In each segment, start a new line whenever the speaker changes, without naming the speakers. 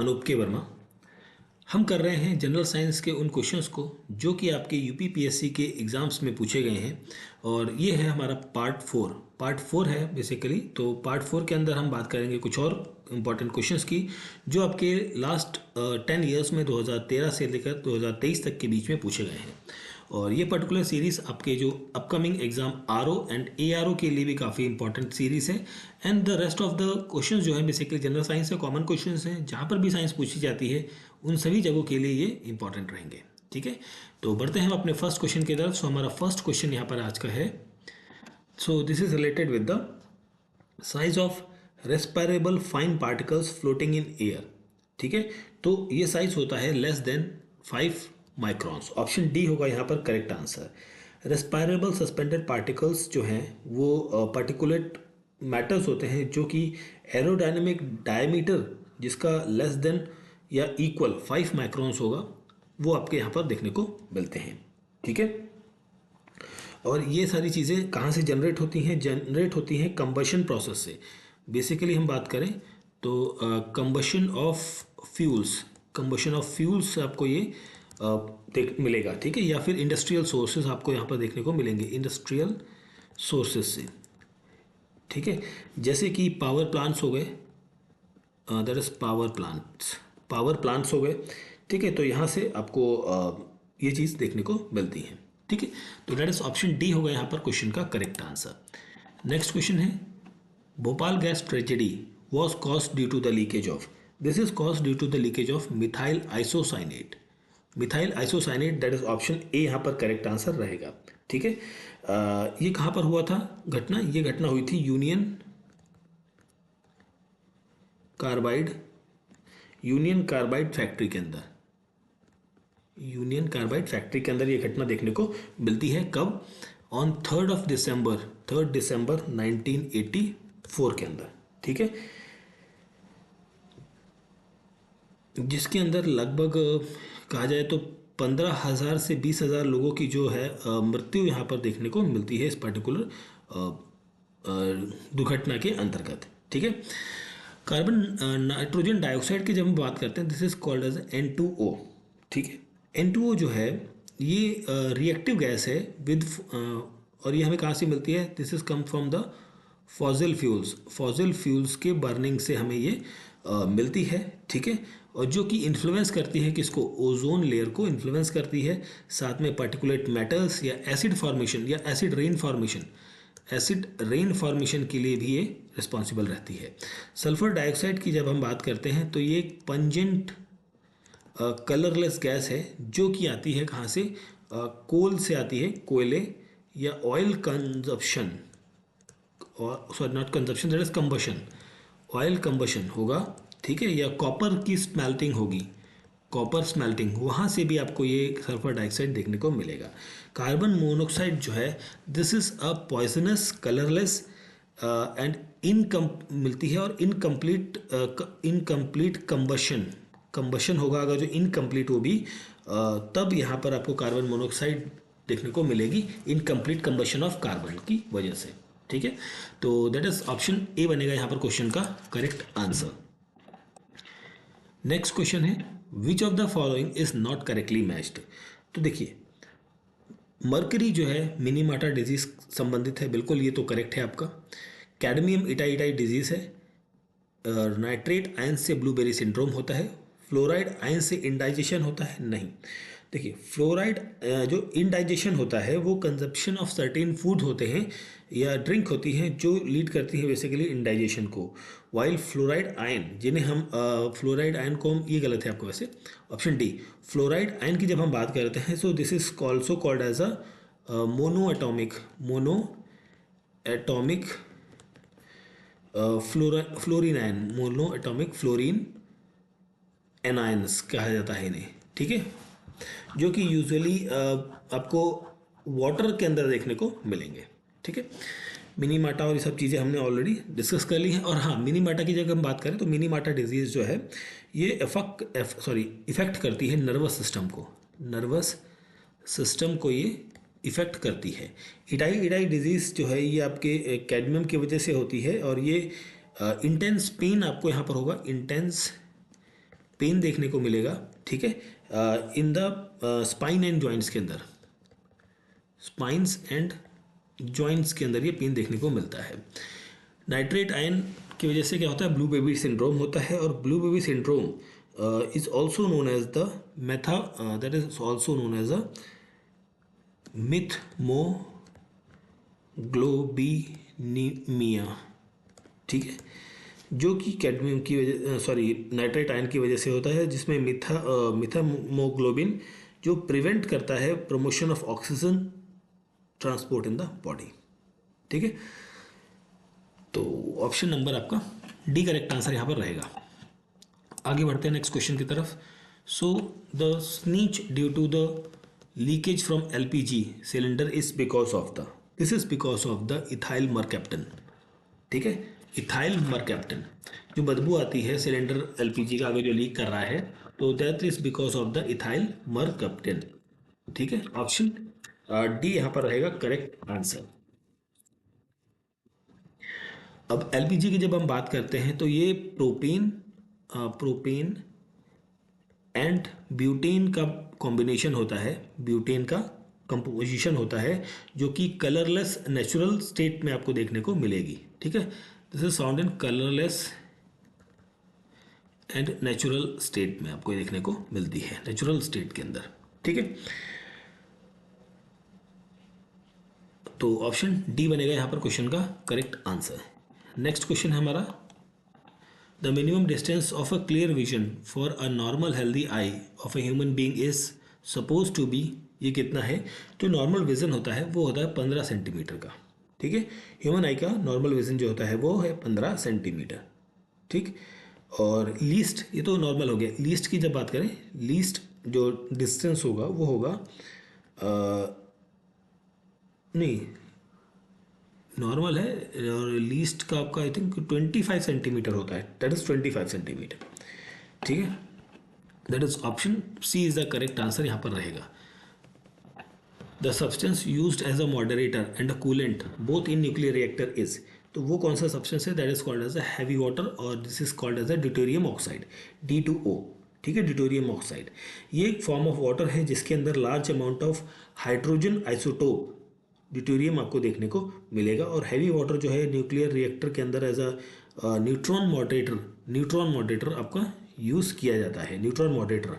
अनूप के वर्मा। हम कर रहे हैं जनरल साइंस के उन क्वेश्चंस को जो कि आपके यूपीपीएससी के एग्ज़ाम्स में पूछे गए हैं। और ये है हमारा पार्ट 4 है बेसिकली। तो पार्ट 4 के अंदर हम बात करेंगे कुछ और इम्पॉर्टेंट क्वेश्चंस की जो आपके लास्ट 10 ईयर्स में 2013 से लेकर 2023 तक के बीच में पूछे गए हैं। और ये पर्टिकुलर सीरीज़ आपके जो upcoming exam RO and ARO के लिए भी काफ़ी इंपॉर्टेंट सीरीज़ है। And the rest of the questions जो है बेसिकली जनरल साइंस से कॉमन क्वेश्चंस हैं, जहाँ पर भी साइंस पूछी जाती है उन सभी जगहों के लिए ये इंपॉर्टेंट रहेंगे। ठीक है, तो बढ़ते हैं हम अपने फर्स्ट क्वेश्चन की तरफ। सो हमारा फर्स्ट क्वेश्चन यहाँ पर आज का है। So this is related with the size of respirable fine particles floating in air. ठीक है, तो ये साइज होता है less than 5 microns. Option D होगा यहाँ पर correct answer. Respirable suspended particles जो हैं वो पार्टिकुलेट मैटर्स होते हैं जो कि एरोडायनेमिक डायमीटर जिसका लेस देन या इक्वल 5 माइक्रॉन्स होगा वो आपके यहाँ पर देखने को मिलते हैं। ठीक है, और ये सारी चीज़ें कहाँ से जनरेट होती हैं? जनरेट होती हैं कंबशन प्रोसेस से। बेसिकली हम बात करें तो कंबशन ऑफ फ्यूल्स आपको ये देख मिलेगा। ठीक है, या फिर इंडस्ट्रियल सोर्सेज आपको यहाँ पर देखने को मिलेंगे, इंडस्ट्रियल सोर्सेज से। ठीक है, जैसे कि पावर प्लांट्स हो गए, दैट इज पावर प्लांट्स हो गए। ठीक है, तो यहाँ से आपको ये चीज़ देखने को मिलती है। ठीक है, तो दैट इज ऑप्शन डी होगा यहाँ पर क्वेश्चन का करेक्ट आंसर। नेक्स्ट क्वेश्चन है, Bhopal gas tragedy was caused due to the leakage of. This is caused due to the leakage of methyl isocyanate. That is option A यहाँ पर correct answer रहेगा। ठीक है, ये कहाँ पर हुआ था घटना? ये घटना हुई थी यूनियन कार्बाइड फैक्ट्री के अंदर। यूनियन कार्बाइड फैक्ट्री के अंदर ये घटना देखने को मिलती है। कब? ऑन 3 दिसंबर 1984 के अंदर। ठीक है, जिसके अंदर लगभग कहा जाए तो 15,000 से 20,000 लोगों की जो है मृत्यु यहाँ पर देखने को मिलती है इस पर्टिकुलर दुर्घटना के अंतर्गत। ठीक है, कार्बन नाइट्रोजन डाइऑक्साइड की जब हम बात करते हैं this is called as N2O। ठीक है, N2O जो है ये रिएक्टिव गैस है विद और ये हमें कहाँ से मिलती है? This is come from the fossil fuels के बर्निंग से हमें ये मिलती है। ठीक है, और जो कि इन्फ्लुएंस करती है किसको? ओजोन लेयर को इन्फ्लुएंस करती है। साथ में पार्टिकुलेट मेटल्स या एसिड फॉर्मेशन या एसिड रेन फॉर्मेशन के लिए भी ये रिस्पॉन्सिबल रहती है। सल्फर डाइऑक्साइड की जब हम बात करते हैं तो ये एक पंजेंट कलरलेस गैस है जो कि आती है कहाँ से? कोल से आती है, कोयले या ऑयल कंजप्शन, और sorry not consumption, that is combustion, oil combustion होगा। ठीक है, या कॉपर की स्मेल्टिंग होगी, कॉपर स्मेल्टिंग, वहाँ से भी आपको ये सल्फर डाइऑक्साइड देखने को मिलेगा। कार्बन मोनोऑक्साइड जो है this is a poisonous colourless and मिलती है, और इनकम्प्लीट कंबशन होगा। अगर जो इनकम्प्लीट हो भी तब यहाँ पर आपको कार्बन मोनोऑक्साइड देखने को मिलेगी, इनकम्प्लीट कंबशन ऑफ कार्बन की वजह से। ठीक है, तो दैट इज ऑप्शन ए बनेगा यहाँ पर क्वेश्चन का करेक्ट आंसर। नेक्स्ट क्वेश्चन है, which of the following is not correctly matched. तो देखिए, मर्करी जो है मिनीमाटा डिजीज संबंधित है, बिल्कुल ये तो करेक्ट है आपका। कैडमियम इटाइटाई डिजीज है। नाइट्रेट आयन से ब्लूबेरी सिंड्रोम होता है। फ्लोराइड आयन से इंडाइजेशन होता है, नहीं। देखिए, फ्लोराइड जो इंडाइजेशन होता है वो कंजप्शन ऑफ सर्टेन फूड होते हैं या ड्रिंक होती हैं जो लीड करती है बेसिकली इंडाइजेशन को। वाइल फ्लोराइड आयन जिन्हें हम फ्लोराइड आयन को हम, ये गलत है आपको वैसे, ऑप्शन डी फ्लोराइड आयन की जब हम बात करते हैं so this is also called as a monoatomic fluorine ion, monoatomic fluorine anions कहा जाता है इन्हें। ठीक है, जो कि यूजुअली आपको वाटर के अंदर देखने को मिलेंगे। ठीक है, मिनीमाटा और ये सब चीज़ें हमने ऑलरेडी डिस्कस कर ली हैं। और हाँ, मिनीमाटा की जगह हम बात करें तो मिनीमाटा डिजीज़ जो है ये इफ़ेक्ट करती है नर्वस सिस्टम को ये इफ़ेक्ट करती है। इटाई डिजीज़ जो है ये आपके कैडमियम की वजह से होती है, और ये इंटेंस पेन आपको यहाँ पर होगा, इंटेंस पेन देखने को मिलेगा, ठीक है, in the spine and joints के अंदर, स्पाइंस एंड जॉइंट्स के अंदर ये पेन देखने को मिलता है। नाइट्रेट आयन की वजह से क्या होता है, ब्लू बेबी सिंड्रोम होता है, और blue baby syndrome is also known as the metha, that is also known as a methemoglobinemia, ठीक है, जो कि कैडमियम की वजह, नाइट्रेट आयन की वजह से होता है, जिसमें मिथामोग्लोबिन जो प्रिवेंट करता है promotion of oxygen transport in the body, ठीक है। तो ऑप्शन नंबर आपका डी करेक्ट आंसर यहाँ पर रहेगा। आगे बढ़ते हैं नेक्स्ट क्वेश्चन की तरफ। So the stench due to the leakage from LPG cylinder is because of the, this is because of the ethyl mercaptan, ठीक है, इथाइल मरकैप्टन जो बदबू आती है सिलेंडर एलपीजी का आगे जो लीक कर रहा है, तो that is because of the ethyl mercaptan, ठीक है। ऑप्शन डी यहाँ पर रहेगा करेक्ट आंसर। अब एलपीजी की जब हम बात करते हैं तो ये प्रोपेन एंड ब्यूटेन का कॉम्बिनेशन होता है, ब्यूटेन का कंपोजिशन होता है, जो कि कलरलेस नेचुरल स्टेट में आपको देखने को मिलेगी, ठीक है। This is found in colourless and natural state में आपको देखने को मिलती है, नेचुरल स्टेट के अंदर, ठीक है। तो ऑप्शन डी बनेगा यहाँ पर क्वेश्चन का करेक्ट आंसर। नेक्स्ट क्वेश्चन है हमारा, the minimum distance of a clear vision for a normal healthy eye of a human being is suppose to be, ये कितना है, जो नॉर्मल विजन होता है वो होता है 15 सेंटीमीटर का, ठीक है। ह्यूमन आई का नॉर्मल विजन जो होता है वो है 15 सेंटीमीटर, ठीक। और लीस्ट, ये तो नॉर्मल हो गया, लीस्ट की जब बात करें, लीस्ट जो डिस्टेंस होगा वो होगा नहीं, नॉर्मल है, और लीस्ट का आपका आई थिंक 25 सेंटीमीटर होता है, दैट इज 25 सेंटीमीटर, ठीक है। That is option C is the correct answer यहाँ पर रहेगा। The substance used as a moderator and a coolant both in nuclear reactor is, तो वो कौन सा सब्सटेंस है, that is called as a heavy water, और this is called as a deuterium oxide, D2O, ठीक है, ड्यूटेरियम ऑक्साइड। ये एक फॉर्म ऑफ वाटर है जिसके अंदर large amount of hydrogen isotope deuterium आपको देखने को मिलेगा, और हैवी वाटर जो है न्यूक्लियर रिएक्टर के अंदर एज अ न्यूट्रॉन मॉडरेटर आपका यूज़ किया जाता है, न्यूट्रॉन मॉडरेटर,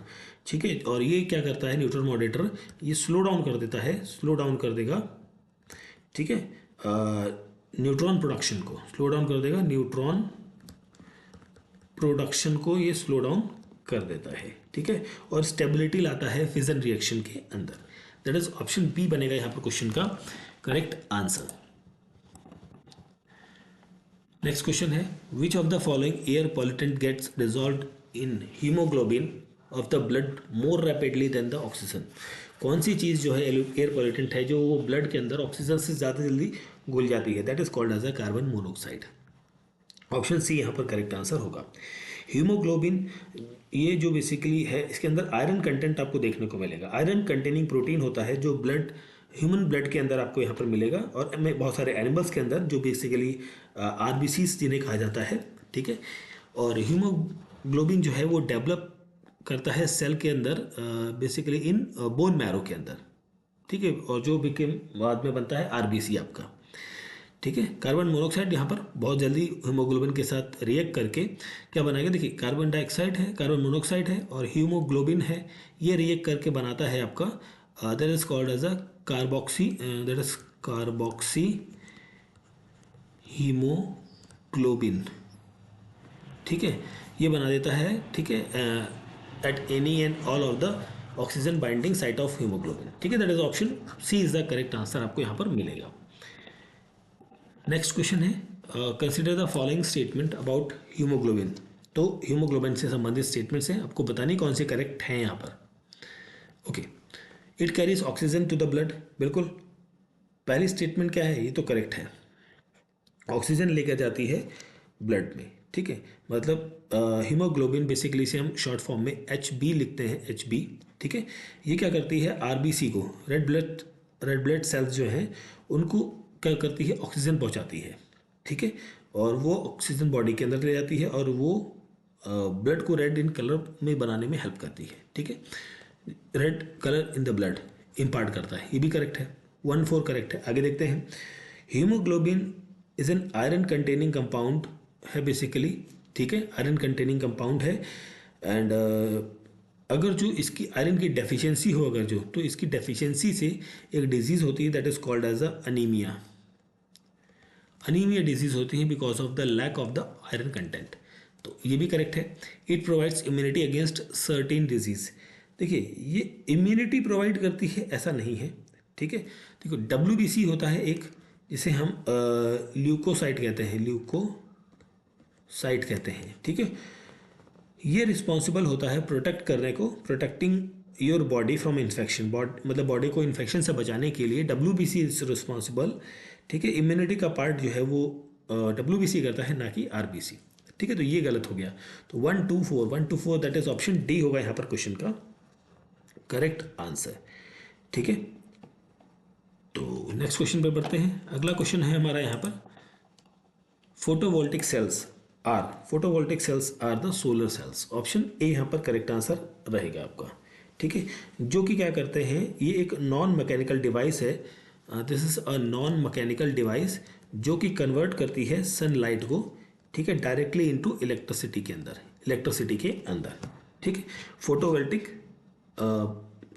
ठीक है। और ये क्या करता है न्यूट्रॉन मॉडरेटर, ये स्लो डाउन कर देता है, स्लो डाउन कर देगा, ठीक है, न्यूट्रॉन प्रोडक्शन को स्लो डाउन कर देगा, न्यूट्रॉन प्रोडक्शन को ये स्लो डाउन कर देता है, ठीक है, और स्टेबिलिटी लाता है फिजन रिएक्शन के अंदर। दैट इज ऑप्शन बी बनेगा यहाँ पर क्वेश्चन का करेक्ट आंसर। नेक्स्ट क्वेश्चन है, which of the following air pollutant gets dissolved in haemoglobin of the blood more rapidly than the oxygen, कौन सी चीज़ जो है एयर पॉल्यूटेंट है जो वो ब्लड के अंदर ऑक्सीजन से ज़्यादा जल्दी घुल जाती है, that is called as a carbon monoxide. Option C यहाँ पर करेक्ट आंसर होगा। हीमोग्लोबिन ये जो बेसिकली है, इसके अंदर आयरन कंटेंट आपको देखने को मिलेगा, आयरन कंटेनिंग प्रोटीन होता है जो ह्यूमन ब्लड के अंदर आपको यहाँ पर मिलेगा, और बहुत सारे एनिमल्स के अंदर जो बेसिकली RBCs जिन्हें कहा जाता है, ठीक है। और हीमोग्लोबिन जो है वो डेवलप करता है सेल के अंदर, बेसिकली इन बोन मैरो के अंदर, ठीक है, और जो बाद में बनता है RBC आपका, ठीक है। कार्बन मोनोऑक्साइड यहाँ पर बहुत जल्दी हीमोग्लोबिन के साथ रिएक्ट करके क्या बनाएगा, देखिए कार्बन डाइऑक्साइड है, कार्बन मोनोऑक्साइड है, और हीमोग्लोबिन है, ये रिएक्ट करके बनाता है आपका, that is called as a carboxyhaemoglobin, ठीक है, ये बना देता है, ठीक है, at any and all of the oxygen binding site of haemoglobin, ठीक है। That is option C is the correct answer आपको यहाँ पर मिलेगा। नेक्स्ट क्वेश्चन है, consider the following statement about haemoglobin, तो हीमोग्लोबिन से संबंधित स्टेटमेंट्स हैं, आपको बतानी कौन से करेक्ट हैं यहाँ पर। Okay, it carries oxygen to the blood, बिल्कुल, पहली स्टेटमेंट क्या है, ये तो करेक्ट है, ऑक्सीजन लेकर जाती है ब्लड में, ठीक है। मतलब हीमोग्लोबिन बेसिकली से हम शॉर्ट फॉर्म में HB लिखते हैं, HB, ठीक है। ये क्या करती है, RBC को, रेड ब्लड सेल्स जो हैं उनको क्या करती है, ऑक्सीजन पहुंचाती है, ठीक है, और वो ऑक्सीजन बॉडी के अंदर ले जाती है, और वो ब्लड को रेड इन कलर में बनाने में हेल्प करती है, ठीक है, red colour in the blood impart करता है, ये भी करेक्ट है, 1-4 करेक्ट है। आगे देखते हैं, haemoglobin is an iron containing compound है बेसिकली, ठीक है, आयरन कंटेनिंग कंपाउंड है। एंड अगर जो इसकी आयरन की डेफिशिएंसी हो अगर जो, तो इसकी डेफिशिएंसी से एक डिजीज़ होती है that is called as a anaemia. Anaemia disease होती है because of the lack of the iron content, तो ये भी करेक्ट है। It provides immunity against certain disease, देखिए ये इम्यूनिटी प्रोवाइड करती है ऐसा नहीं है, ठीक है। देखो WBC होता है एक, जिसे हम ल्यूकोसाइट कहते हैं, ल्यूकोसाइट कहते हैं, ठीक है। ये रिस्पॉन्सिबल होता है प्रोटेक्ट करने को, protecting your body from infection, मतलब बॉडी को इन्फेक्शन से बचाने के लिए WBC इज रिस्पॉन्सिबल, ठीक है। इम्यूनिटी का पार्ट जो है वो WBC करता है, ना कि RBC, ठीक है। तो ये गलत हो गया, तो 1-2-4 दैट इज ऑप्शन डी होगा यहाँ पर क्वेश्चन का करेक्ट आंसर, ठीक है। तो नेक्स्ट क्वेश्चन पे बढ़ते हैं। अगला क्वेश्चन है हमारा यहाँ पर, photovoltaic cells are the solar cells, option A यहाँ पर करेक्ट आंसर रहेगा आपका, ठीक है। जो कि क्या करते हैं, ये एक नॉन मैकेनिकल डिवाइस है, this is a non mechanical device जो कि कन्वर्ट करती है सनलाइट को, ठीक है, डायरेक्टली इनटू इलेक्ट्रिसिटी के अंदर, ठीक है, फोटोवोल्टिक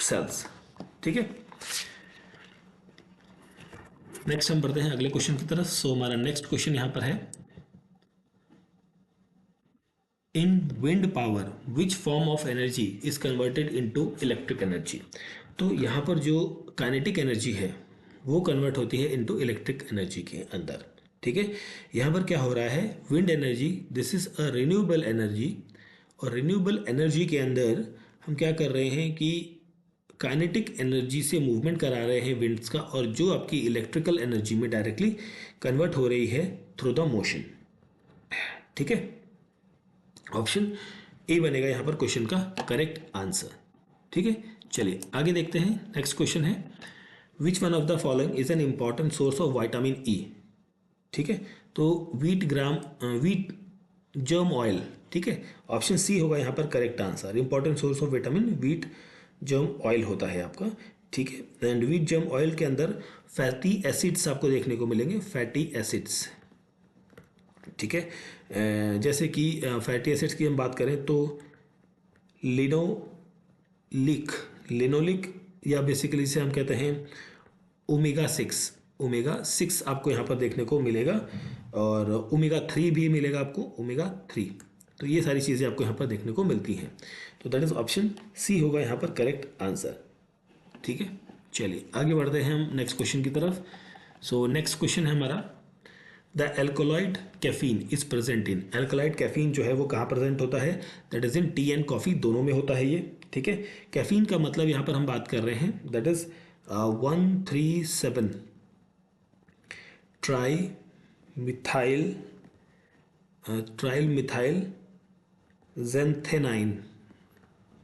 सेल्स, ठीक है। नेक्स्ट हम बढ़ते हैं अगले क्वेश्चन की तरफ। सो हमारा नेक्स्ट क्वेश्चन यहाँ पर है, इन wind power which form of energy is converted into electric energy, तो यहाँ पर जो काइनेटिक एनर्जी है वो कन्वर्ट होती है इनटू इलेक्ट्रिक एनर्जी के अंदर, ठीक है। यहाँ पर क्या हो रहा है, wind energy this is a renewable energy, और रिन्यूएबल एनर्जी के अंदर हम क्या कर रहे हैं कि काइनेटिक एनर्जी से मूवमेंट करा रहे हैं विंड्स का, और जो आपकी इलेक्ट्रिकल एनर्जी में डायरेक्टली कन्वर्ट हो रही है थ्रू द मोशन, ठीक है। ऑप्शन ए बनेगा यहाँ पर क्वेश्चन का करेक्ट आंसर, ठीक है। चलिए आगे देखते हैं। नेक्स्ट क्वेश्चन है, which one of the following is an important source of vitamin E, ठीक है। तो वीट जर्म ऑयल, ठीक है, ऑप्शन सी होगा यहाँ पर correct answer. Important source of vitamin wheat germ oil होता है आपका, ठीक है। एंड वीट जर्म ऑयल के अंदर फैटी एसिड्स आपको देखने को मिलेंगे, फैटी एसिड्स, ठीक है। जैसे कि फैटी एसिड्स की हम बात करें तो लिनोलिक या बेसिकली से हम कहते हैं ओमेगा 6 आपको यहाँ पर देखने को मिलेगा, और ओमेगा 3 भी मिलेगा आपको, ओमेगा 3, तो ये सारी चीज़ें आपको यहाँ पर देखने को मिलती हैं, तो दैट इज ऑप्शन सी होगा यहाँ पर करेक्ट आंसर, ठीक है। चलिए आगे बढ़ते हैं हम नेक्स्ट क्वेश्चन की तरफ। सो नेक्स्ट क्वेश्चन है हमारा, the alkaloid caffeine is present in, alkaloid caffeine जो है वो कहाँ प्रेजेंट होता है, that is in T and coffee, दोनों में होता है ये, ठीक है। कैफीन का मतलब यहाँ पर हम बात कर रहे हैं that is 137 trimethylxanthine,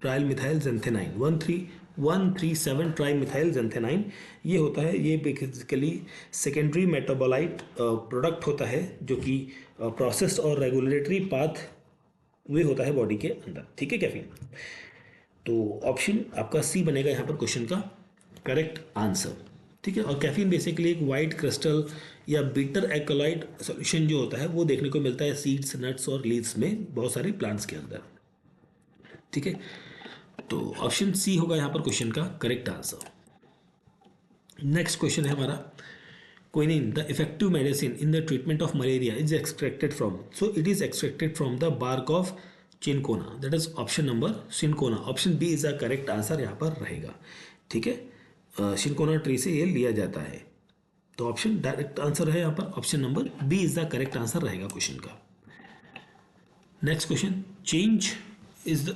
137 trimethylxanthine, ये होता है, ये बेसिकली सेकेंडरी मेटाबोलाइट प्रोडक्ट होता है जो कि प्रोसेस और रेगुलेटरी पाथ वे होता है बॉडी के अंदर, ठीक है, कैफीन। तो ऑप्शन आपका सी बनेगा यहाँ पर क्वेश्चन का करेक्ट आंसर, ठीक है। और कैफीन बेसिकली एक वाइट क्रिस्टल या बिटर एल्कलॉइड सॉल्यूशन जो होता है वो देखने को मिलता है सीड्स, नट्स और लीव्स में, बहुत सारे प्लांट्स के अंदर, ठीक है। तो ऑप्शन सी होगा यहाँ पर क्वेश्चन का करेक्ट आंसर। नेक्स्ट क्वेश्चन है हमारा, quinine the effective medicine in the treatment of malaria is extracted from, so it is extracted from the bark of cinchona, that is option number cinchona, option B is the correct answer यहाँ पर रहेगा, ठीक है। Cinchona tree से ये लिया जाता है, तो ऑप्शन डायरेक्ट आंसर है यहाँ पर, option number B is the correct answer रहेगा क्वेश्चन का। Next question, change is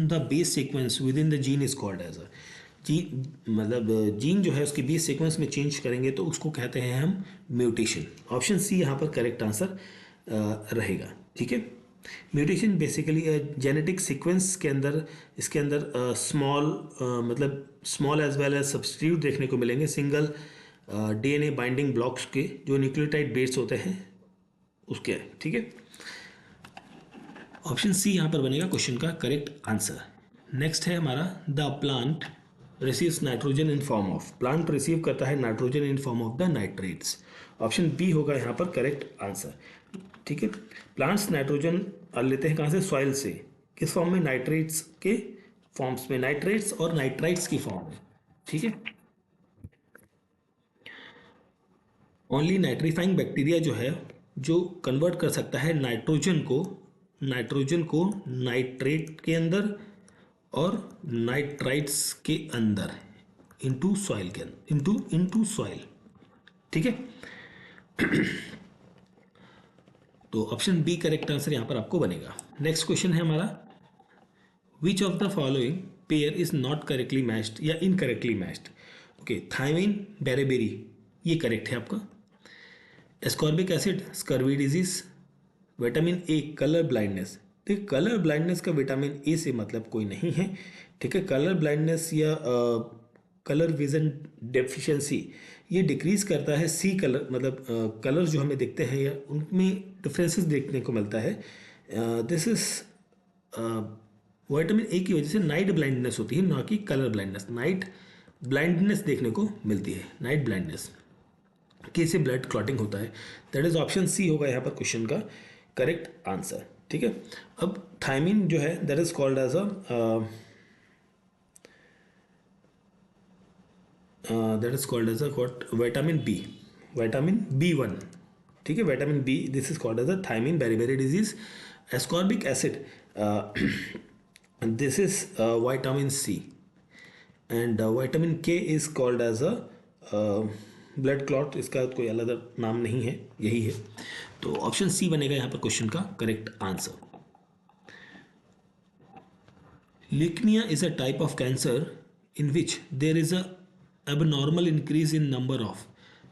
the base sequence within the gene is called as a, मतलब जीन जो है उसके बेस सीक्वेंस में चेंज करेंगे तो उसको कहते हैं हम म्यूटेशन, ऑप्शन सी यहाँ पर करेक्ट आंसर रहेगा, ठीक है। म्यूटेशन बेसिकली जेनेटिक सीक्वेंस के अंदर, इसके अंदर मतलब small as well as substitute देखने को मिलेंगे, सिंगल DNA बाइंडिंग ब्लॉक्स के जो न्यूक्लियोटाइड बेस होते हैं उसके, ठीक है। ऑप्शन सी यहाँ पर बनेगा क्वेश्चन का करेक्ट आंसर। नेक्स्ट है हमारा the plant receives nitrogen in form of, plant receive करता है nitrogen in form of the nitrates. Option B होगा यहाँ पर करेक्ट आंसर। ठीक है, प्लांट्स नाइट्रोजन लेते हैं कहाँ से, सॉइल से। किस फॉर्म में, नाइट्रेट्स के फॉर्म्स में, नाइट्रेट्स और नाइट्राइट्स की फॉर्म में। ठीक है, ओनली नाइट्रीफाइंग बैक्टीरिया जो है, जो कन्वर्ट कर सकता है नाइट्रोजन को नाइट्रेट के अंदर और नाइट्राइट्स के अंदर, इनटू सॉइल के अंदर, इनटू सॉइल। ठीक है, तो ऑप्शन बी करेक्ट आंसर यहां पर आपको बनेगा। नेक्स्ट क्वेश्चन है हमारा, which of the following pair is not correctly matched या इनकरेक्टली मैच्ड। ओके, थायमिन बेरेबेरी ये करेक्ट है आपका। Ascorbic acid scurvy disease. Vitamin A colour blindness. देखिए, कलर ब्लाइंडनेस का विटामिन ए से मतलब कोई नहीं है। ठीक है, कलर ब्लाइंडनेस या कलर विजन डेफिशिएंसी ये डिक्रीज करता है सी कलर, मतलब कलर जो हमें दिखते हैं या उनमें डिफरेंसेस देखने को मिलता है। दिस इज विटामिन ए की वजह से नाइट ब्लाइंडनेस होती है, ना कि कलर ब्लाइंडनेस। नाइट ब्लाइंडनेस देखने को मिलती है, नाइट ब्लाइंडनेस कि इससे ब्लड क्लॉटिंग होता है। दैट इज ऑप्शन सी होगा यहाँ पर क्वेश्चन का करेक्ट आंसर। ठीक है, अब थायमिन जो है that is called as a what, vitamin B1। ठीक है, vitamin B, this is called as a thiamine beriberi disease. Ascorbic acid this is vitamin C, and vitamin K is called as a blood clot, इसका कोई अलग नाम नहीं है, यही है। तो ऑप्शन सी बनेगा यहाँ पर क्वेश्चन का correct answer. Leukaemia is a type of cancer in which there is a abnormal increase in number of.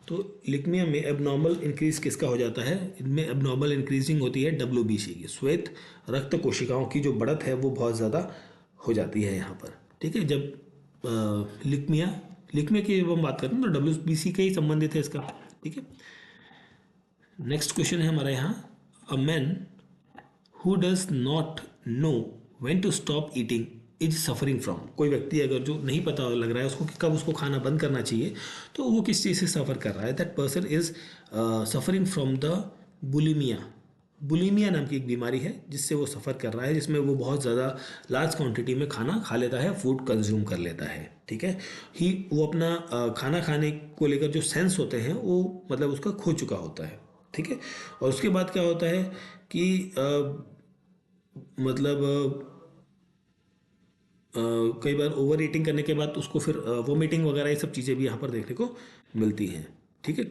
तो ल्यूकेमिया में एबनॉर्मल इंक्रीज किसका हो जाता है, इनमें एबनॉर्मल इंक्रीजिंग होती है WBC की, श्वेत रक्त कोशिकाओं की जो बढ़त है वो बहुत ज़्यादा हो जाती है यहाँ पर। ठीक है, जब ल्यूकेमिया की जब हम बात करते हैं तो WBC के ही संबंधित है इसका। ठीक है, नेक्स्ट क्वेश्चन है हमारा यहाँ, a man who does not know when to stop eating is suffering from. कोई व्यक्ति अगर जो नहीं पता लग रहा है उसको कि कब उसको खाना बंद करना चाहिए, तो वो किस चीज़ से सफ़र कर रहा है, that person is suffering from the bulimia. Bulimia नाम की एक बीमारी है जिससे वो सफ़र कर रहा है, जिसमें वो बहुत ज़्यादा लार्ज क्वांटिटी में खाना खा लेता है, फूड कंज्यूम कर लेता है। ठीक है, वो अपना खाना खाने को लेकर जो सेंस होते हैं वो मतलब उसका खो चुका होता है। ठीक है, और उसके बाद क्या होता है कि मतलब कई बार ओवर ईटिंग करने के बाद उसको फिर वोमिटिंग वगैरह ये सब चीज़ें भी यहाँ पर देखने को मिलती हैं। ठीक है,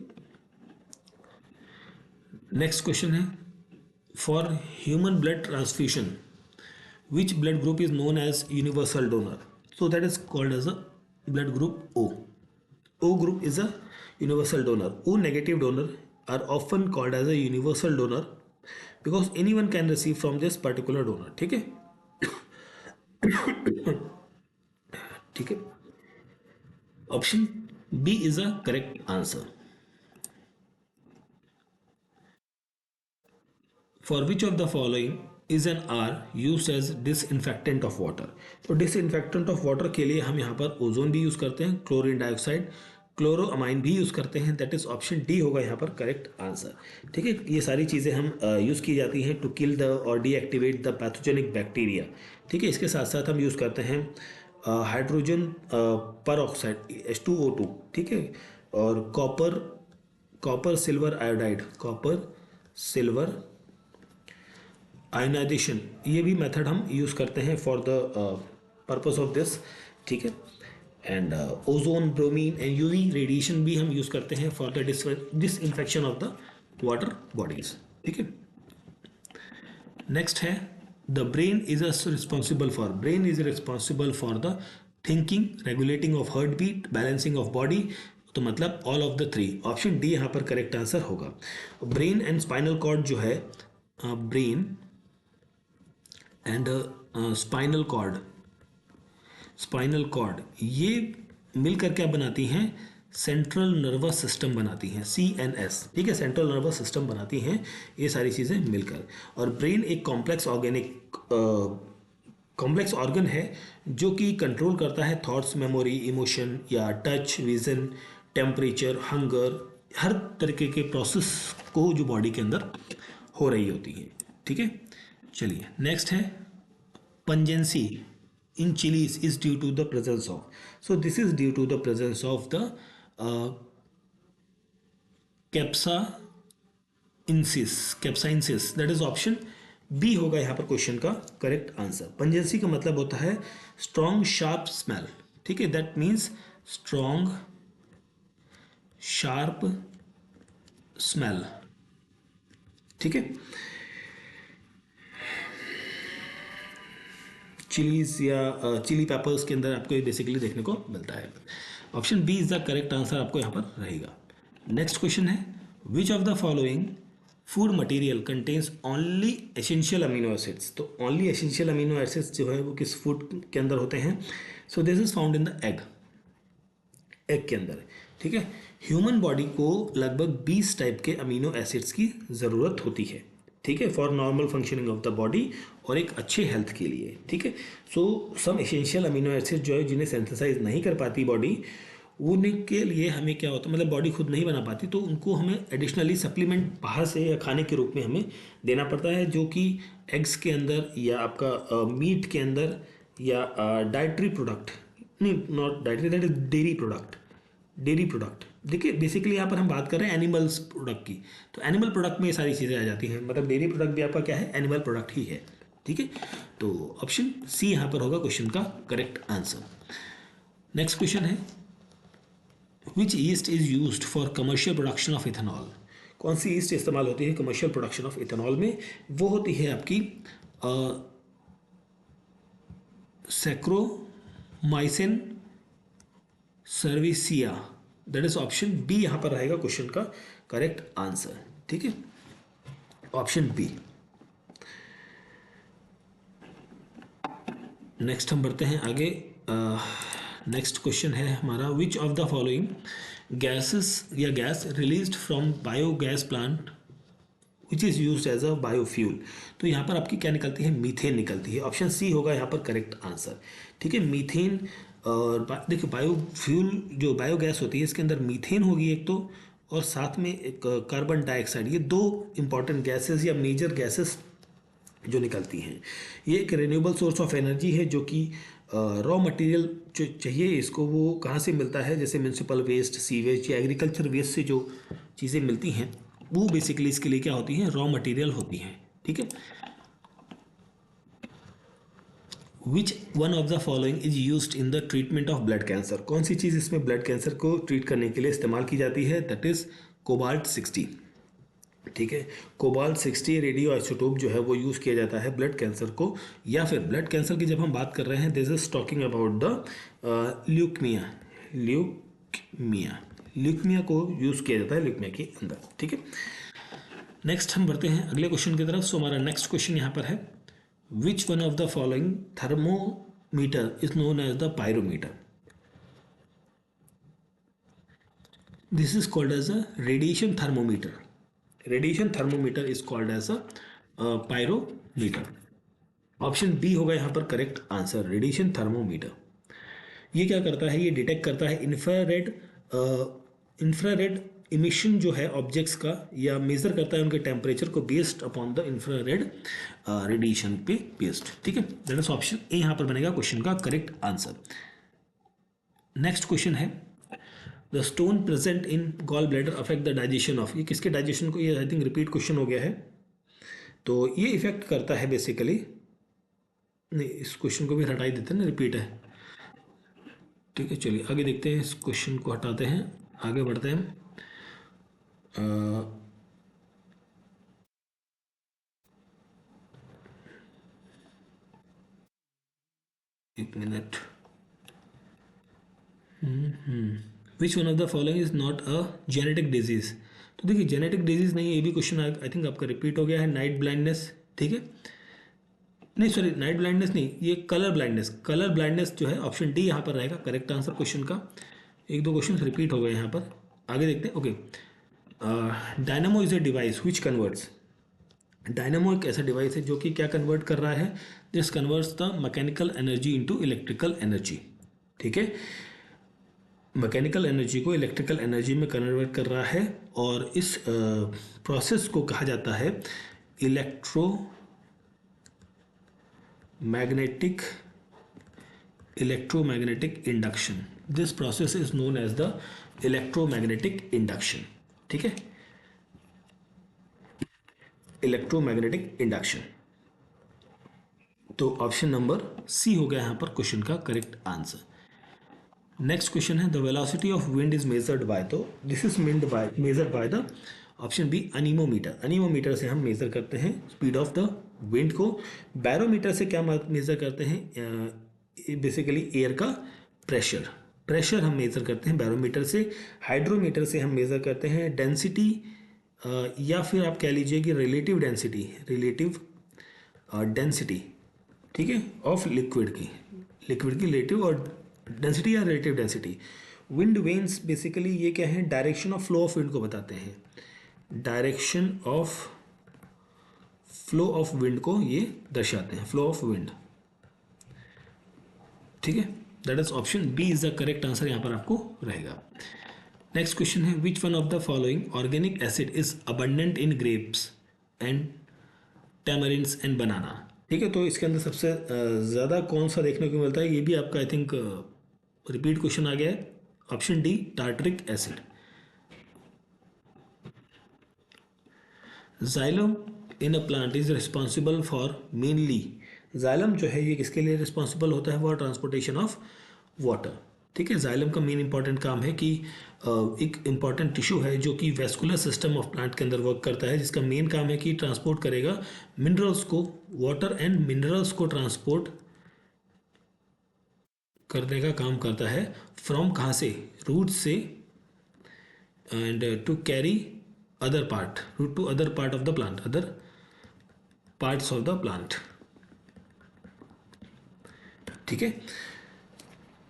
नेक्स्ट क्वेश्चन है, for human blood transfusion which blood group is known as universal donor. So that is called as a blood group O। O group is a universal donor. O negative donor are often called as a universal donor because anyone can receive from this particular donor. ठीक है, ठीक है, option B is a correct answer. For which of the following is an R use as disinfectant of water. तो disinfectant of water के लिए हम यहाँ पर ओजोन भी यूज़ करते हैं, क्लोरीन डाइऑक्साइड, क्लोरोअमाइन भी यूज़ करते हैं। दैट इज ऑप्शन डी होगा यहाँ पर करेक्ट आंसर। ठीक है, ये सारी चीज़ें हम यूज़ की जाती हैं टू किल द और डीएक्टिवेट द पैथोजेनिक बैक्टीरिया। ठीक है, इसके साथ साथ हम यूज़ करते हैं हाइड्रोजन पर ऑक्साइड H2O2। ठीक है, और copper silver iodide, copper silver ionisation, ये भी मेथड हम यूज़ करते हैं for the purpose of this. ठीक है, and ozone, bromine and UV radiation भी हम यूज़ करते हैं for the disinfection of the water bodies. ठीक है, नेक्स्ट है, the brain is responsible for the thinking, regulating of heartbeat, balancing of body. तो मतलब all of the three, option D यहाँ पर करेक्ट आंसर होगा। ब्रेन एंड स्पाइनल कॉर्ड जो है, ब्रेन एंड स्पाइनल कॉर्ड ये मिलकर क्या बनाती हैं, सेंट्रल नर्वस सिस्टम बनाती हैं, CNS, ठीक है, सेंट्रल नर्वस सिस्टम बनाती हैं ये सारी चीज़ें मिलकर। और ब्रेन एक कॉम्प्लेक्स ऑर्गन है जो कि कंट्रोल करता है थॉट्स, मेमोरी, इमोशन या टच, विजन, टेम्परेचर, हंगर, हर तरीके के प्रोसेस को जो बॉडी के अंदर हो रही होती है, ठीक है। चलिए नेक्स्ट है pungency in chilies is due to the presence of, so this is due to the presence of the uh, capsaicins, that is option B होगा यहाँ पर क्वेश्चन का करेक्ट आंसर। पंजेंसी का मतलब होता है स्ट्रॉन्ग शार्प स्मेल, ठीक है, that means strong sharp smell, ठीक है। चिलीज या चिली पेपर्स के अंदर आपको ये बेसिकली देखने को मिलता है। Option B is the correct answer आपको यहाँ पर रहेगा। नेक्स्ट क्वेश्चन है which of the following food material contains only essential amino acids. तो ओनली एसेंशियल अमीनो एसिड्स जो है वो किस फूड के अंदर होते हैं? So this is found in the egg के अंदर, ठीक है। ह्यूमन बॉडी को लगभग 20 टाइप के अमीनो एसिड्स की ज़रूरत होती है, ठीक है, for normal functioning of the body और एक अच्छे हेल्थ के लिए, ठीक है। सो सम एसेंशियल अमीनो एसिड जो है जिन्हें सिंथेसाइज नहीं कर पाती बॉडी, उनके लिए हमें क्या होता है, मतलब बॉडी खुद नहीं बना पाती तो उनको हमें एडिशनली सप्लीमेंट बाहर से या खाने के रूप में हमें देना पड़ता है, जो कि एग्स के अंदर या आपका मीट के अंदर या डाइटरी प्रोडक्ट, नहीं not dietary, that is dairy product. देखिए बेसिकली यहाँ पर हम बात कर रहे हैं एनिमल्स प्रोडक्ट की, तो एनिमल प्रोडक्ट में ये सारी चीज़ें आ जाती हैं, मतलब डेयरी प्रोडक्ट भी आपका क्या है, एनिमल प्रोडक्ट ही है, ठीक है। तो ऑप्शन सी यहाँ पर होगा क्वेश्चन का करेक्ट आंसर। नेक्स्ट क्वेश्चन है which yeast is used for commercial production of ethanol. कौन सी ईस्ट इस्तेमाल होती है कमर्शियल प्रोडक्शन ऑफ इथेनॉल में? वो होती है आपकी सैक्रोमाइसिन सर्विसिया, दैट इज ऑप्शन बी यहाँ पर रहेगा क्वेश्चन का करेक्ट आंसर, ठीक है, ऑप्शन बी। नेक्स्ट हम बढ़ते हैं आगे। नेक्स्ट क्वेश्चन है हमारा which of the following gases या gas released from biogas plant which is used as a biofuel. तो यहाँ पर आपकी क्या निकलती है? मीथेन निकलती है। ऑप्शन सी होगा यहाँ पर करेक्ट आंसर, ठीक है। मीथेन और देखिए बायोफ्यूल जो बायोगैस होती है इसके अंदर मीथेन होगी एक तो, और साथ में एक कार्बन डाइऑक्साइड, ये दो इंपॉर्टेंट गैसेस या मेजर गैसेस जो निकलती हैं। ये एक रिन्यूएबल सोर्स ऑफ एनर्जी है जो कि रॉ मटेरियल जो चाहिए इसको वो कहाँ से मिलता है, जैसे म्यूनसिपल वेस्ट, सीवेज या एग्रीकल्चर वेस्ट से जो चीज़ें मिलती हैं वो बेसिकली इसके लिए क्या होती हैं, रॉ मटेरियल होती हैं, ठीक है। Which one of the following is used in the treatment of blood cancer. कौन सी चीज़ इसमें ब्लड कैंसर को ट्रीट करने के लिए इस्तेमाल की जाती है? दैट इज कोबाल्ट 60, ठीक है। कोबाल्ट 60 रेडियो आइसोटोप जो है वो यूज़ किया जाता है ब्लड कैंसर को, या फिर ब्लड कैंसर की जब हम बात कर रहे हैं this is talking about the leukaemia को यूज़ किया जाता है ल्यूकमिया के अंदर, ठीक है। नेक्स्ट हम बढ़ते हैं अगले क्वेश्चन की तरफ। सो हमारा नेक्स्ट क्वेश्चन यहाँ पर है which one of the following thermometer is known as the pyrometer. This is called as a radiation thermometer. Radiation thermometer is called as a pyrometer. Option B होगा यहाँ पर करेक्ट आंसर, रेडिएशन थर्मोमीटर। ये क्या करता है? ये detect करता है इंफ्रारेड इमिशन जो है ऑब्जेक्ट्स का, या मेजर करता है उनके टेम्परेचर को based upon the infrared radiation पे बेस्ड, ठीक है। दैट इज ऑप्शन ए यहाँ पर बनेगा क्वेश्चन का करेक्ट आंसर। नेक्स्ट क्वेश्चन है the stone present in gall bladder affect the digestion of. ये किसके डाइजेशन को, ये आई थिंक रिपीट क्वेश्चन हो गया है, तो ये इफेक्ट करता है बेसिकली, नहीं इस क्वेश्चन को भी हटा ही देते हैं ना, रिपीट है, ठीक है। चलिए आगे देखते हैं, इस क्वेश्चन को हटाते हैं, आगे बढ़ते हैं। एक minute. Which one of the following is not a genetic disease. तो देखिए जेनेटिक डिजीज नहीं है, ये भी क्वेश्चन आई थिंक आपका रिपीट हो गया है। नाइट ब्लाइंडनेस, ठीक है, नहीं सॉरी नाइट ब्लाइंडनेस नहीं, ये कलर ब्लाइंडनेस जो है ऑप्शन डी यहाँ पर रहेगा करेक्ट आंसर क्वेश्चन का। एक दो क्वेश्चन रिपीट हो गए यहाँ पर, आगे देखते हैं। Okay, dynamo is a device which converts. Dynamo एक ऐसा डिवाइस है जो कि क्या कन्वर्ट कर रहा है, this converts the mechanical energy into electrical energy. ठीक है, मैकेनिकल एनर्जी को इलेक्ट्रिकल एनर्जी में कन्वर्ट कर रहा है, और इस प्रोसेस को कहा जाता है electromagnetic induction. This process is known as the electromagnetic induction. ठीक है, इलेक्ट्रोमैग्नेटिक इंडक्शन। तो ऑप्शन नंबर सी हो गया यहाँ पर क्वेश्चन का करेक्ट आंसर। नेक्स्ट क्वेश्चन है the velocity of wind is measured by, तो this is measured by the option B anemometer. Anemometer से हम मेजर करते हैं स्पीड ऑफ द विंड को। बैरोमीटर से क्या मेजर करते हैं, बेसिकली एयर का प्रेशर हम मेजर करते हैं बैरोमीटर से। हाइड्रोमीटर से हम मेजर करते हैं डेंसिटी, या फिर आप कह लीजिए कि रिलेटिव डेंसिटी, ठीक है, ऑफ लिक्विड की रिलेटिव और डेंसिटी या relative density. Wind vanes basically ये क्या है, direction of flow of wind को बताते हैं। Direction of flow of wind को ये दर्शाते हैं, फ्लो ऑफ विंड। ठीक है, that is option B is the correct answer यहाँ पर आपको रहेगा। नेक्स्ट क्वेश्चन है which one of the following organic acid is abundant in grapes and tamarinds and बनाना। ठीक है, तो इसके अंदर सबसे ज़्यादा कौन सा देखने को मिलता है, ये भी आपका आई थिंक रिपीट क्वेश्चन आ गया है। Option D tartaric acid. Xylem in a plant is responsible for mainly, xylem जो है ये किसके लिए रिस्पॉन्सिबल होता है, फॉर ट्रांसपोर्टेशन ऑफ वाटर। ठीक है, जाइलम का मेन इंपॉर्टेंट काम है कि एक इंपॉर्टेंट टिश्यू है जो कि वेस्कुलर सिस्टम ऑफ प्लांट के अंदर वर्क करता है, जिसका मेन काम है कि ट्रांसपोर्ट करेगा मिनरल्स को, वाटर एंड मिनरल्स को ट्रांसपोर्ट करने का काम करता है। फ्रॉम कहाँ से, रूट से, and to carry other part, root to other part of the plant, other parts of the plant. ठीक है,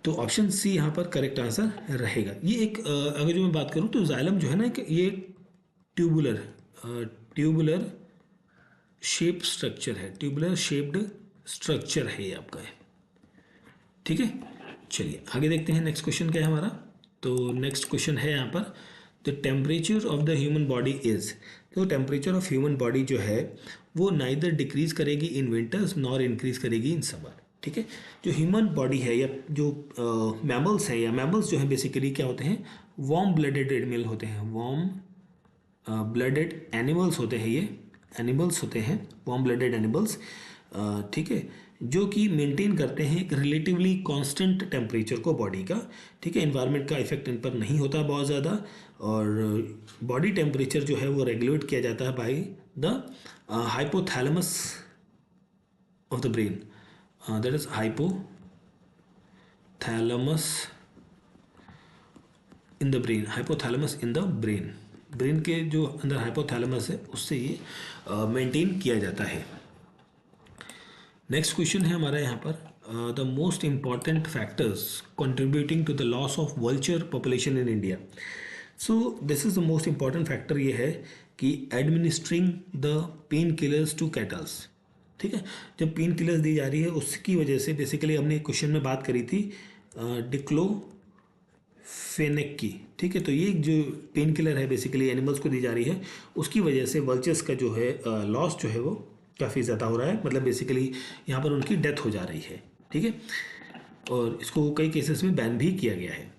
तो ऑप्शन सी यहाँ पर करेक्ट आंसर रहेगा। ये एक अगर जो मैं बात करूँ तो जाइलम जो है ना कि ये ट्यूबुलर शेप स्ट्रक्चर है, ट्यूबुलर शेप्ड स्ट्रक्चर है ये आपका है। ठीक है, चलिए आगे देखते हैं नेक्स्ट क्वेश्चन क्या है हमारा। तो नेक्स्ट क्वेश्चन है यहाँ पर the temperature of the human body is, तो टेम्परेचर ऑफ ह्यूमन बॉडी जो है वो नाइदर डिक्रीज करेगी इन विंटर्स नॉर इंक्रीज करेगी इन समर। ठीक है, जो ह्यूमन बॉडी है या जो मैमल्स है, या मैमल्स जो है बेसिकली क्या होते हैं, वार्म ब्लडेड एनिमल होते हैं, वार्म ब्लडेड एनिमल्स होते हैं, ये एनिमल्स होते हैं वार्म ब्लडेड एनिमल्स। ठीक है, जो कि मेंटेन करते हैं एक रिलेटिवली कांस्टेंट टेम्परेचर को बॉडी का। ठीक है, इन्वायरमेंट का इफेक्ट इन पर नहीं होता बहुत ज़्यादा, और बॉडी टेम्परेचर जो है वो रेगुलेट किया जाता है by the hypothalamus of the brain, that is hypothalamus in the brain, hypothalamus in the brain, brain के जो अंदर हाइपोथैलेमस है उससे ये मेंटेन किया जाता है। नेक्स्ट क्वेश्चन है हमारा यहाँ पर the most important factors contributing to the loss of vulture population in India. So this is the most important factor ये है कि administering the painkillers to cattles. ठीक है, जब पेन किलर्स दी जा रही है उसकी वजह से बेसिकली हमने क्वेश्चन में बात करी थी डिक्लोफेनेक की। ठीक है, तो ये जो पेन किलर है बेसिकली एनिमल्स को दी जा रही है, उसकी वजह से वल्चर्स का जो है लॉस जो है वो काफ़ी ज़्यादा हो रहा है, मतलब बेसिकली यहाँ पर उनकी डेथ हो जा रही है। ठीक है, और इसको कई केसेस में बैन भी किया गया है।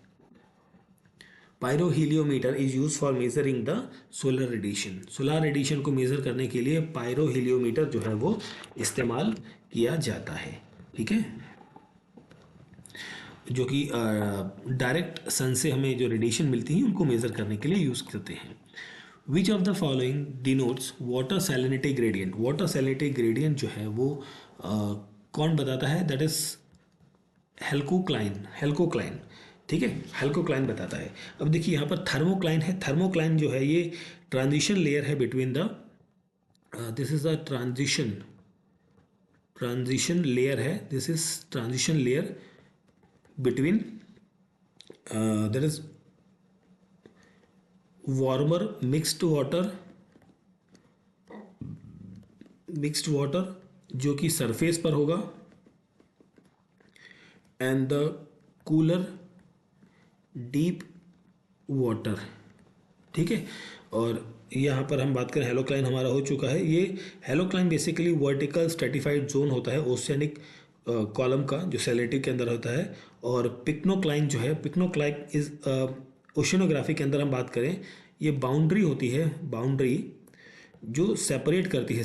Pyrheliometer is use for measuring the solar radiation, solar radiation को मेज़र करने के लिए पायरोहीलियोमीटर जो है वो इस्तेमाल किया जाता है। ठीक है, जो कि डायरेक्ट सन से हमें जो रेडिएशन मिलती है उनको मेज़र करने के लिए यूज़ करते हैं। विच of the following denotes water salinity gradient, water salinity gradient जो है वो कौन बताता है, दैट इज हेल्कोक्लाइन। ठीक है, हेल्कोक्लाइन बताता है। अब देखिए यहाँ पर थर्मोक्लाइन है, थर्मोक्लाइन जो है ये ट्रांजिशन लेयर है between the, this is the transition layer है, this is transition layer between that is warmer mixed water जो कि सरफेस पर होगा, and the cooler deep water. ठीक है, और यहाँ पर हम बात करें हेलोक्लाइन हमारा हो चुका है। ये हेलोक्लाइन बेसिकली वर्टिकल स्ट्रेटिफाइड जोन होता है ओशियनिक कॉलम का, जो सेलेटिव के अंदर होता है। और पिक्नोक्लाइन जो है, पिक्नोक्लाइन इज ओशियनोग्राफी के अंदर हम बात करें, ये बाउंड्री होती है, बाउंड्री जो सेपरेट करती है,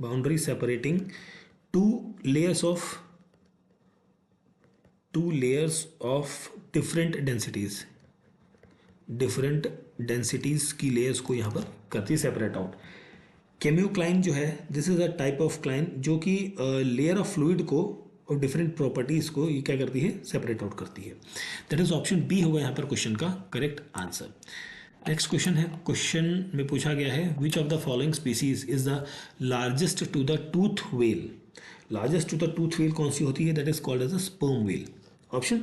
boundary separating two layers of different densities की लेयर्स को यहाँ पर करती है सेपरेट आउट। केम्योक्लाइन जो है, this is a type of cline जो कि लेयर ऑफ फ्लूइड को और डिफरेंट प्रॉपर्टीज़ को ये क्या करती है, सेपरेट आउट करती है। दैट इज ऑप्शन बी होगा यहाँ पर क्वेश्चन का करेक्ट आंसर। नेक्स्ट क्वेश्चन है, क्वेश्चन में पूछा गया है which of the following species is the largest to the tooth whale. Largest to the tooth whale कौन सी होती है, that is called as a sperm whale. Option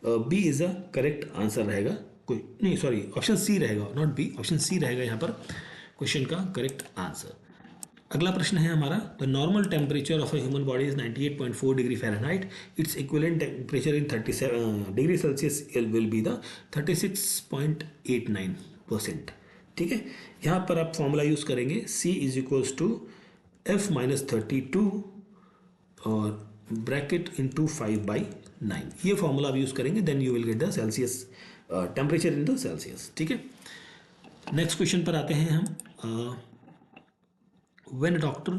B is a correct answer रहेगा, कोई नहीं सॉरी ऑप्शन सी रहेगा, not be, option C रहेगा यहाँ पर क्वेश्चन का करेक्ट आंसर। अगला प्रश्न है हमारा, the normal temperature of a human body is 98.4 degree Fahrenheit, it's equivalent temperature in 37 degree Celsius will be the 36.89%। ठीक है, यहाँ पर आप फॉर्मूला यूज़ करेंगे C is equals to F-32 और ब्रैकेट इंटू 5/9, ये फॉर्मूला आप यूज़ करेंगे, then you will get the Celsius temperature in the Celsius. ठीक है, नेक्स्ट क्वेश्चन पर आते हैं हम। When a doctor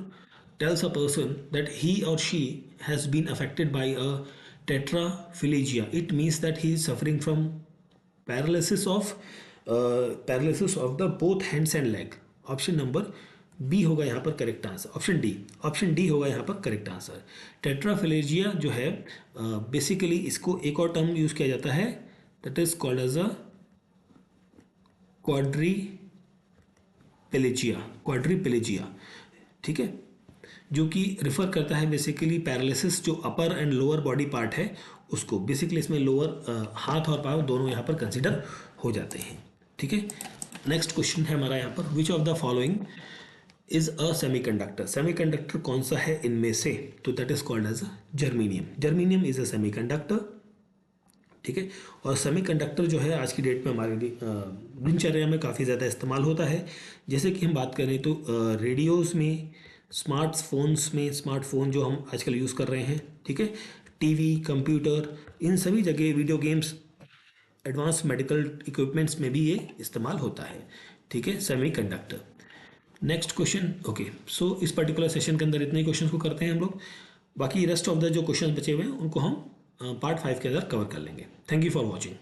tells a person that he or she has been affected by a tetraplegia, it means that he is suffering from paralysis of the both hands and leg. Option number B होगा यहाँ पर correct answer, option D होगा यहाँ पर correct answer. टेट्राफिलेजिया जो है basically इसको एक और टर्म यूज़ किया जाता है, that is called as a quadriplegia. ठीक है, जो कि रिफर करता है बेसिकली पैरालिसिस जो अपर एंड लोअर बॉडी पार्ट है उसको, बेसिकली इसमें लोअर हाथ और पाँव दोनों यहाँ पर कंसिडर हो जाते हैं। ठीक है, नेक्स्ट क्वेश्चन है हमारा यहाँ पर, which of the following is a semiconductor. Semiconductor कौन सा है इनमें से, तो that is called as a germanium. Germanium is a semiconductor. ठीक है, और सेमीकंडक्टर जो है आज की डेट में हमारे दिनचर्या में काफ़ी ज़्यादा इस्तेमाल होता है। जैसे कि हम बात करें तो रेडियोज़ में, स्मार्टफोन जो हम आजकल यूज़ कर रहे हैं, ठीक है, टीवी, कंप्यूटर, इन सभी जगह, video games, advance medical equipments में भी ये इस्तेमाल होता है। ठीक है, सेमीकंडक्टर। नेक्स्ट क्वेश्चन, ओके, सो इस पर्टिकुलर सेशन के अंदर इतने ही क्वेश्चन को करते हैं हम लोग, बाकी रेस्ट ऑफ द जो क्वेश्चन बचे हुए हैं उनको हम पार्ट 5 के अंदर कवर कर लेंगे। Thank you for watching.